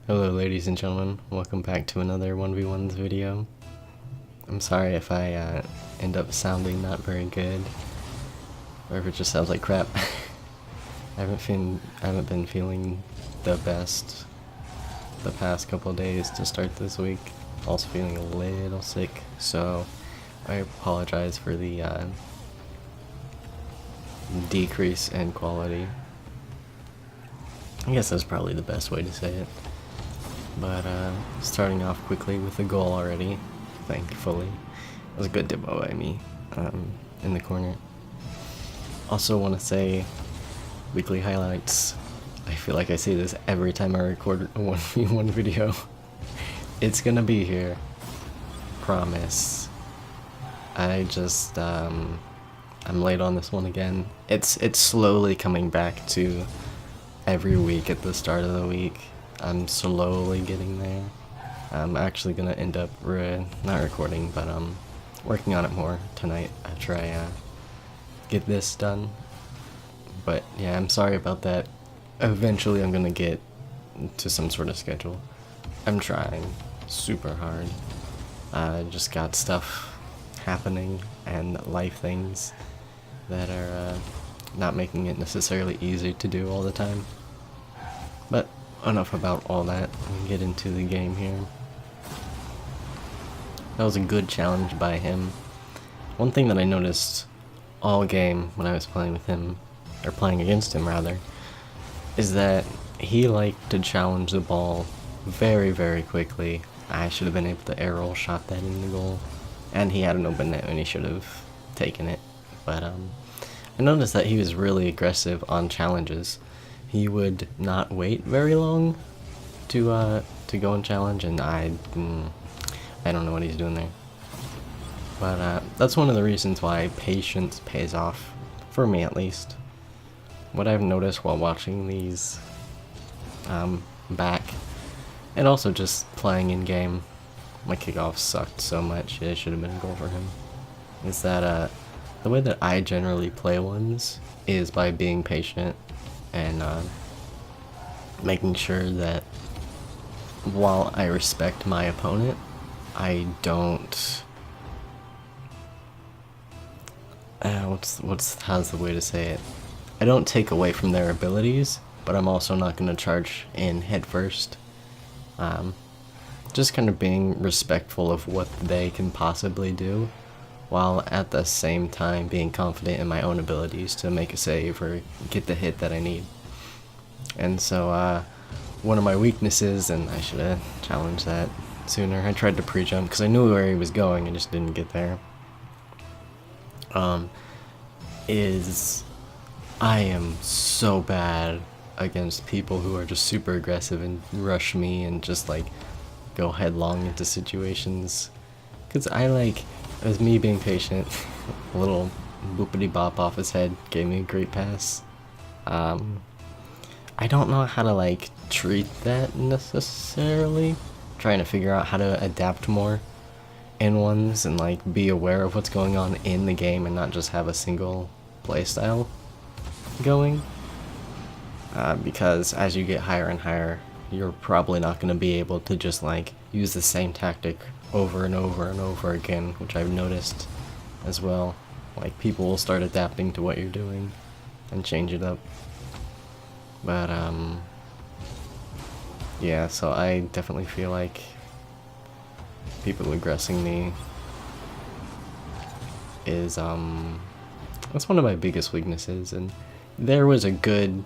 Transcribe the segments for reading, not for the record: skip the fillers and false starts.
Hello ladies and gentlemen, welcome back to another 1v1s video. I'm sorry if I end up sounding not very good, or if it just sounds like crap. I haven't been feeling the best the past couple of days to start this week. Also feeling a little sick, so I apologize for the decrease in quality. I guess that's probably the best way to say it. But starting off quickly with the goal already, thankfully. It was a good demo by me in the corner. Also want to say, weekly highlights. I feel like I say this every time I record a 1v1 video. It's gonna be here. Promise. I just, I'm late on this one again. It's slowly coming back to every week at the start of the week. I'm slowly getting there. I'm actually gonna end up not recording, but working on it more tonight after I get this done. But yeah, I'm sorry about that. Eventually I'm gonna get to some sort of schedule. I'm trying super hard. Just got stuff happening and life things that are not making it necessarily easy to do all the time. But enough about all that. We'll get into the game here. That was a good challenge by him. One thing that I noticed all game when I was playing with him, or playing against him rather, is that he liked to challenge the ball very, very quickly. I should have been able to air roll shot that in the goal, and he had an open net and he should have taken it. But I noticed that he was really aggressive on challenges. He would not wait very long to go and challenge, and I don't know what he's doing there. But that's one of the reasons why patience pays off, for me at least. What I've noticed while watching these back, and also just playing in game, my kickoff sucked so much, it should have been a goal for him, is that the way that I generally play ones is by being patient and making sure that while I respect my opponent, I don't how's the way to say it? I don't take away from their abilities, but I'm also not going to charge in head first. Just kind of being respectful of what they can possibly do, while at the same time being confident in my own abilities to make a save or get the hit that I need. And so one of my weaknesses, and I should have challenged that sooner, I tried to pre-jump because I knew where he was going, I just didn't get there, is I am so bad against people who are just super aggressive and rush me and just like go headlong into situations. Because as me being patient, a little boopity bop off his head gave me a great pass. I don't know how to treat that necessarily. Trying to figure out how to adapt more in ones and be aware of what's going on in the game and not just have a single playstyle going. Because as you get higher and higher, you're probably not going to be able to just use the same tactic over and over and over again, which I've noticed as well. People will start adapting to what you're doing and change it up. But yeah, so I definitely feel like people aggressing me is that's one of my biggest weaknesses, and there was a good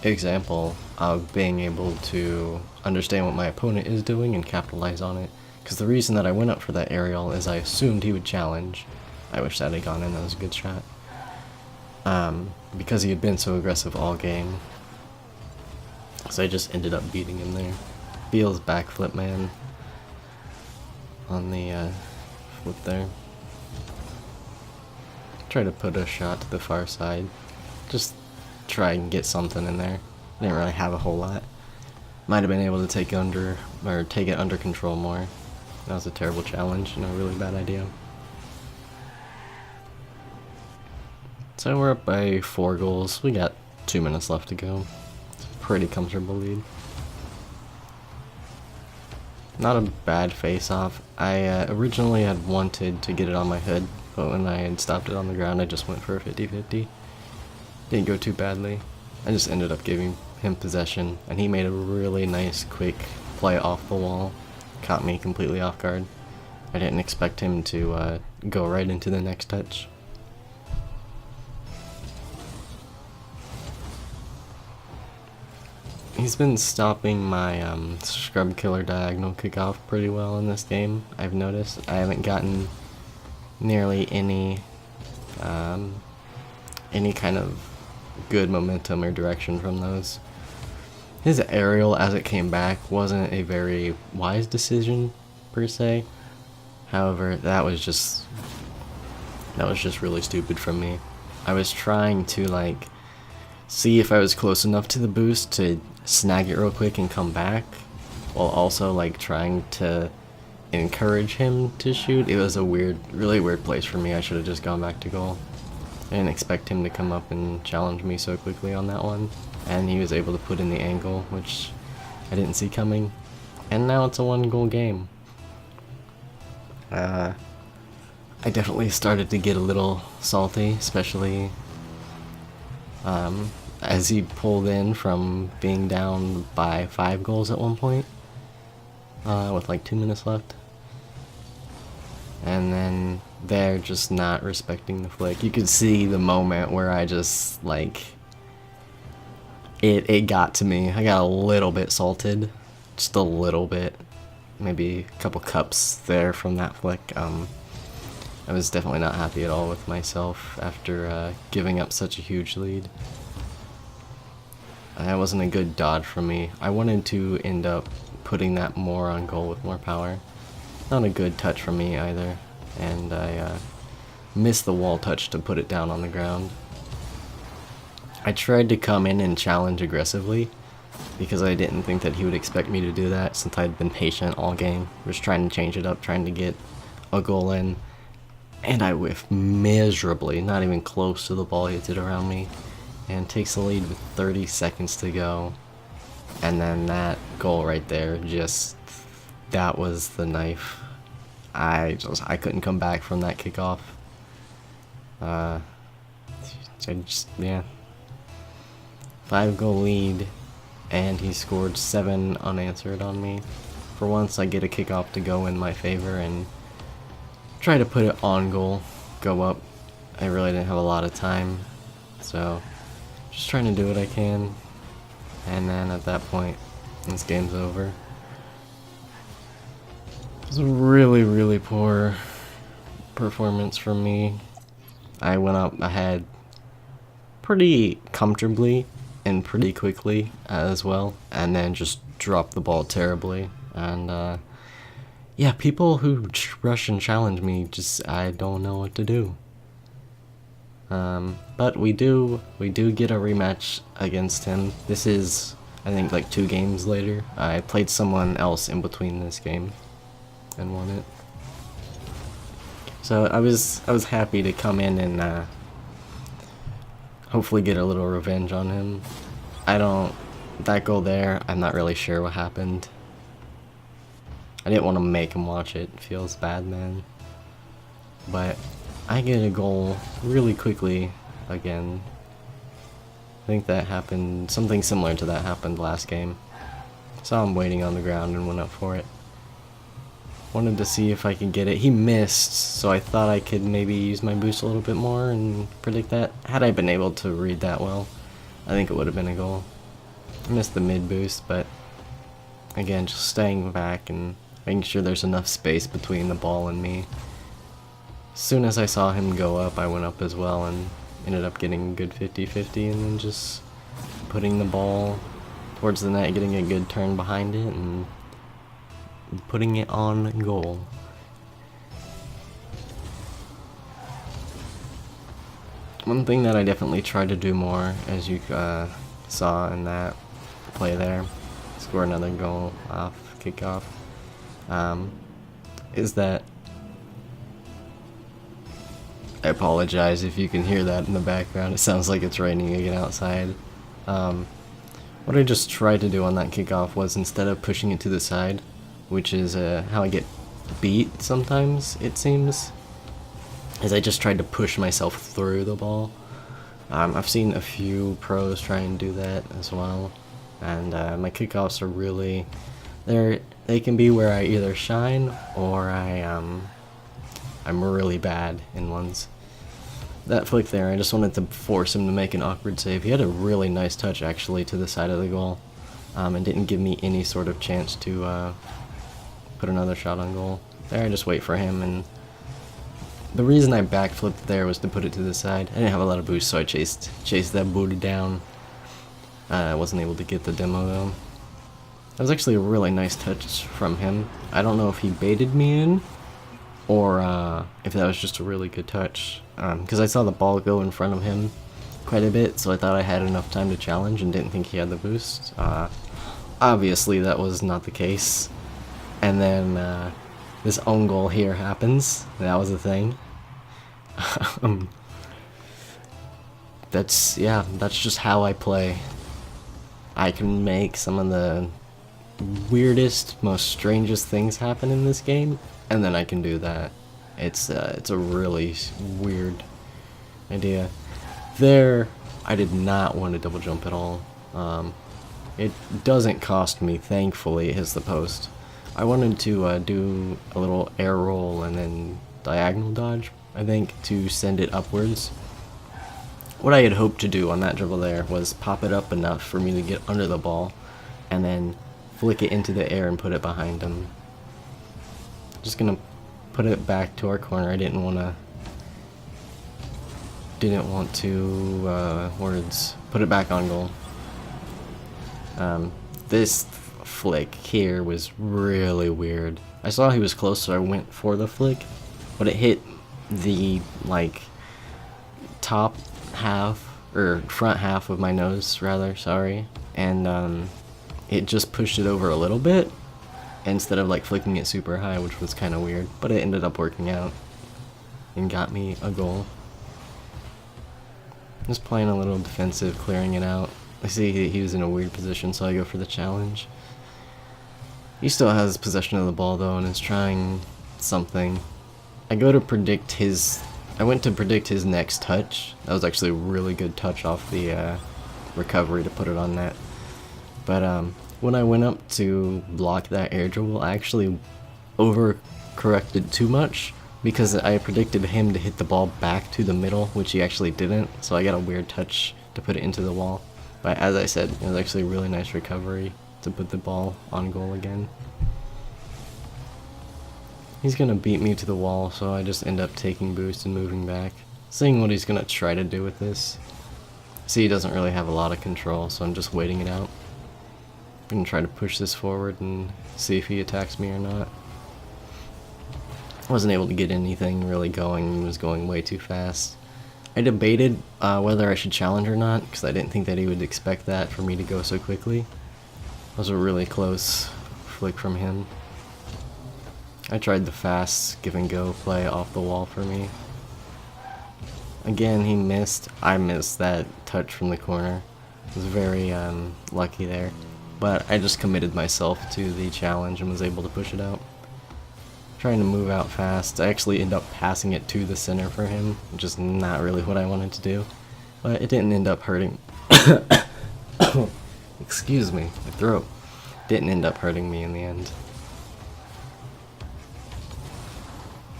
example of being able to understand what my opponent is doing and capitalize on it. Because the reason that I went up for that aerial is I assumed he would challenge. I wish that had gone in, that was a good shot. Because he had been so aggressive all game. So I just ended up beating him there. Beal's backflip, man. On the flip there. Try to put a shot to the far side. Just try and get something in there. Didn't really have a whole lot. Might have been able to take it under control more. That was a terrible challenge and a really bad idea. So we're up by 4 goals. We got 2 minutes left to go. It's a pretty comfortable lead. not a bad face-off. I originally had wanted to get it on my hood, but when I had stopped it on the ground, I just went for a 50-50. Didn't go too badly. I just ended up giving him possession, and he made a really nice, quick play off the wall. Caught me completely off guard. I didn't expect him to go right into the next touch. He's been stopping my scrub killer diagonal kickoff pretty well in this game, I've noticed. I haven't gotten nearly any kind of good momentum or direction from those. His aerial as it came back wasn't a very wise decision per se. However, that was just really stupid from me. I was trying to like see if I was close enough to the boost to snag it real quick and come back, while also like trying to encourage him to shoot. It was a really weird place for me. I should have just gone back to goal. I didn't expect him to come up and challenge me so quickly on that one, and he was able to put in the angle, which I didn't see coming, and now it's a 1-goal game. I definitely started to get a little salty, especially as he pulled in from being down by 5 goals at one point, with like 2 minutes left. And then they're just not respecting the flick. You could see the moment where I just, like, it got to me. I got a little bit salted, just a little bit. Maybe a couple cups there from that flick. I was definitely not happy at all with myself after giving up such a huge lead. That wasn't a good dodge from me. I wanted to end up putting that more on goal with more power. Not a good touch from me either, and I missed the wall touch to put it down on the ground. I tried to come in and challenge aggressively, because I didn't think that he would expect me to do that since I'd been patient all game. Just trying to change it up, trying to get a goal in, and I whiffed miserably, not even close to the ball hits it around me, and takes the lead with 30 seconds to go. And then that goal right there, that was the knife. I couldn't come back from that kickoff. Yeah. 5-goal lead, and he scored 7 unanswered on me. For once, I get a kickoff to go in my favor and try to put it on goal, go up. I really didn't have a lot of time, so just trying to do what I can. And then at that point, this game's over. It was a really, really poor performance from me. I went up ahead pretty comfortably and pretty quickly as well, and then just dropped the ball terribly. And yeah, people who rush and challenge me, I don't know what to do. But we do get a rematch against him. This is, I think, like 2 games later. I played someone else in between this game and won it. So I was happy to come in and hopefully get a little revenge on him. That goal there, I'm not really sure what happened. I didn't want to make him watch it. Feels bad, man. But I get a goal really quickly again. I think that happened, something similar to that happened last game. Saw him waiting on the ground and went up for it. Wanted to see if I could get it. He missed, so I thought I could maybe use my boost a little bit more and predict that. Had I been able to read that well, I think it would have been a goal. I missed the mid boost, but again, just staying back and making sure there's enough space between the ball and me. As soon as I saw him go up, I went up as well and ended up getting a good 50-50, and then just putting the ball towards the net, getting a good turn behind it, and putting it on goal. One thing that I definitely tried to do more, as you saw in that play there, score another goal off kickoff, is that I apologize if you can hear that in the background. It sounds like it's raining again outside. What I just tried to do on that kickoff was, instead of pushing it to the side, which is how I get beat sometimes, it seems, is I just tried to push myself through the ball. I've seen a few pros try and do that as well, and my kickoffs are really, they can be where I either shine or I'm really bad in ones. That flick there, I just wanted to force him to make an awkward save. He had a really nice touch actually to the side of the goal, and didn't give me any sort of chance to put another shot on goal. There I just wait for him, and the reason I backflipped there was to put it to the side. I didn't have a lot of boost, so I chased that booty down. I wasn't able to get the demo though. That was actually a really nice touch from him. I don't know if he baited me in, or if that was just a really good touch. Because I saw the ball go in front of him quite a bit, so I thought I had enough time to challenge and didn't think he had the boost. Obviously that was not the case. And then this own goal here happens. That was the thing. That's just how I play. I can make some of the weirdest, most strangest things happen in this game, and then I can do that. It's a really weird idea. There, I did not want to double jump at all. It doesn't cost me, thankfully, it hits the post. I wanted to do a little air roll and then diagonal dodge, I think, to send it upwards. What I had hoped to do on that dribble there was pop it up enough for me to get under the ball, and then flick it into the air and put it behind him. Just gonna put it back to our corner. I didn't want to put it back on goal. This flick here was really weird. I saw he was close, so I went for the flick, but it hit the top half, or front half of my nose rather, sorry, and it just pushed it over a little bit instead of flicking it super high, which was kind of weird, but it ended up working out and got me a goal. Just playing a little defensive, clearing it out. I see he was in a weird position, so I go for the challenge. He still has possession of the ball though, and is trying something. I went to predict his next touch. That was actually a really good touch off the recovery to put it on net. But when I went up to block that air dribble, I actually overcorrected too much, because I predicted him to hit the ball back to the middle, which he actually didn't, so I got a weird touch to put it into the wall. But as I said, it was actually a really nice recovery to put the ball on goal again. He's gonna beat me to the wall, so I just end up taking boost and moving back, seeing what he's gonna try to do with this. See, he doesn't really have a lot of control, so I'm just waiting it out. I'm gonna try to push this forward and see if he attacks me or not. I wasn't able to get anything really going. He was going way too fast. I debated whether I should challenge or not, because I didn't think that he would expect that for me to go so quickly. That was a really close flick from him. I tried the fast give and go play off the wall for me. Again, he missed. I missed that touch from the corner. I was very lucky there. But I just committed myself to the challenge and was able to push it out. Trying to move out fast. I actually ended up passing it to the center for him, which is not really what I wanted to do. But it didn't end up hurting. Excuse me, my throat. Didn't end up hurting me in the end.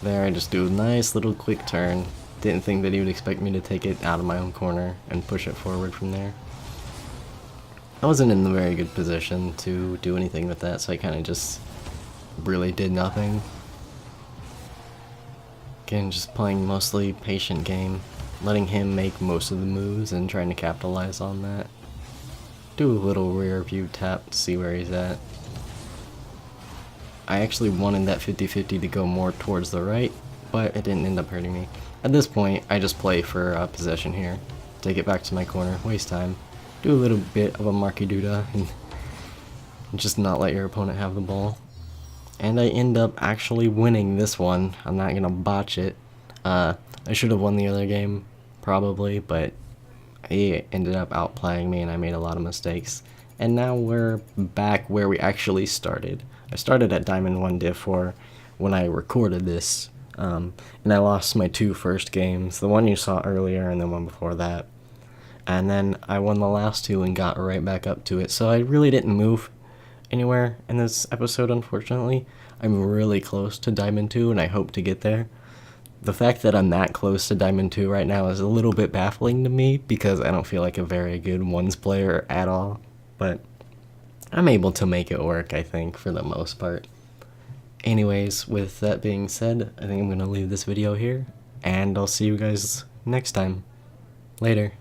There, I just do a nice little quick turn. Didn't think that he would expect me to take it out of my own corner and push it forward from there. I wasn't in a very good position to do anything with that, so I kind of just really did nothing. Again, just playing mostly patient game, letting him make most of the moves and trying to capitalize on that. Do a little rear view tap to see where he's at. I actually wanted that 50-50 to go more towards the right, but it didn't end up hurting me. At this point, I just play for possession here. Take it back to my corner, waste time, do a little bit of a Marky Duda, and just not let your opponent have the ball. And I end up actually winning this one. I'm not gonna botch it. I should have won the other game, probably, but he ended up outplaying me and I made a lot of mistakes. and now we're back where we actually started. I started at Diamond 1 Div 4 when I recorded this, and I lost my 2 first games, the one you saw earlier and the one before that. And then I won the last 2 and got right back up to it, so I really didn't move anywhere in this episode, unfortunately. I'm really close to Diamond 2, and I hope to get there. The fact that I'm that close to Diamond 2 right now is a little bit baffling to me, because I don't feel like a very good ones player at all, but I'm able to make it work, I think, for the most part. Anyways, with that being said, I think I'm going to leave this video here, and I'll see you guys next time. Later.